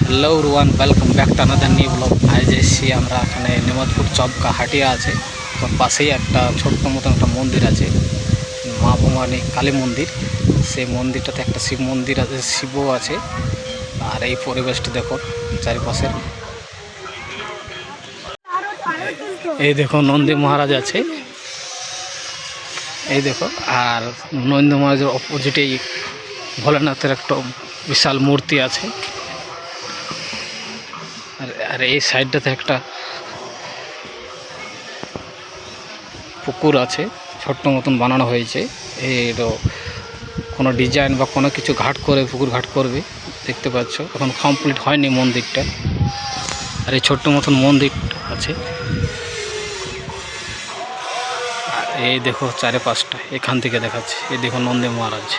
Hello everyone, welcome back to another new blog. आज एসেছি আমরা এখানে নেমাজপুর চবকা হাটিয়া আছে, তো পাশেই একটা ছোট্ট মতন একটা মন্দির আছে, মা ভবানী কালী মন্দির। সেই মন্দিরটাতে একটা শিব মন্দির আছে, শিবও আছে। আর এই পরিবেশটা দেখো চারিপাশের, এই দেখো নন্দী মহারাজ আছে, এই দেখো। আর নন্দী মহারাজের অপোজিটেই ভোলেনাথের একটা বিশাল মূর্তি আছে। আর এই সাইডটাতে একটা পুকুর আছে, ছোট্ট মতন বানানো হয়েছে। এর কোনো ডিজাইন বা কোনো কিছু ঘাট করে পুকুর ঘাট করবে, দেখতে পাচ্ছ। এখন কমপ্লিট হয়নি মন্দিরটা। আর এই ছোট্ট মতন মন্দির আছে। আর এই দেখো চারিপাশটা এখান থেকে দেখাচ্ছে। এই দেখো নন্দী মহারাজ।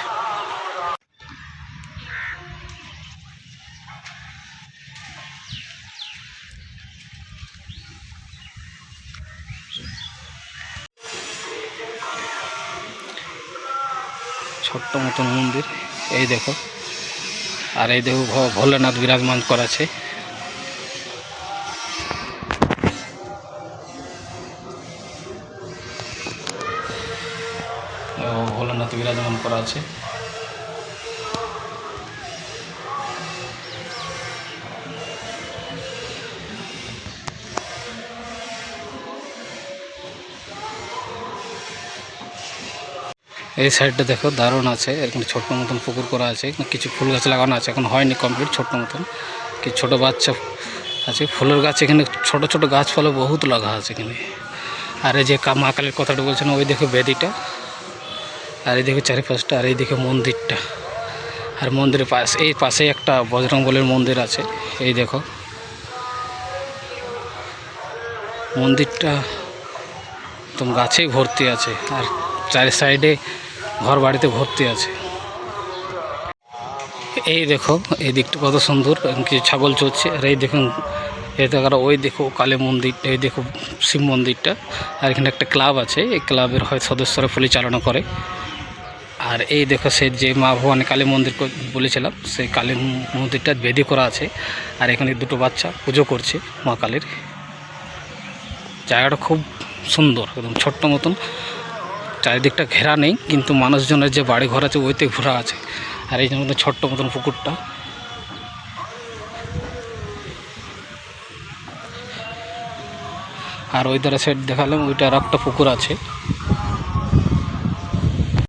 ছোট্ট মতন মন্দির, এই দেখো। আর এই দেখো ভোলেনাথ বিরাজমান করেছে। ভোলেনাথ বিরাজমান করা আছে। এই সাইডটা দেখো দারুণ আছে, এরকম ছোট্ট মতন পুকুর করা আছে, কিছু ফুল গাছ লাগানো আছে, এখন হয়নি কমপ্লিট। ছোট্ট মতন কি ছোট বাচ্চা আছে, ফুলের গাছ এখানে ছোট ছোট গাছপালা বহুত লাগা আছে এখানে। আর এই যে মা কালীর কথাটা বলছে না, ওই দেখো বেদিটা, আর এই দেখো চারিপাশটা, আর এই দেখো মন্দিরটা। আর মন্দিরের পাশে এই পাশে একটা বজরংবলীর মন্দির আছে, এই দেখো মন্দিরটা একদম গাছেই ভর্তি আছে। আর চারি সাইডে ঘর বাড়িতে ভর্তি আছে। এই দেখো এই দিকটা কত সুন্দর, কিছু ছাগল চড়ছে। আর এই দেখুন এই দেখো, ওই দেখো কালী মন্দির, এই দেখো শিব মন্দিরটা। আর এখানে একটা ক্লাব আছে, এই ক্লাবের হয় সদস্যরা পরিচালনা করে। আর এই দেখো সে যে মা ভবানী কালী মন্দির বলেছিলাম, সেই কালী মন্দিরটা বেদি করা আছে। আর এখানে দুটো বাচ্চা পুজো করছে মা কালীর। জায়গাটা খুব সুন্দর, একদম ছোট্ট মতন, চারিদিকটা ঘেরা নেই, কিন্তু মানুষজনের যে বাড়ি ঘর আছে ওইতে ঘোরা আছে। আর এই জন্য ছোট্ট মতন পুকুরটা। আর ওই ধারে সাইড দেখালাম, ওইটা আর একটা পুকুর আছে।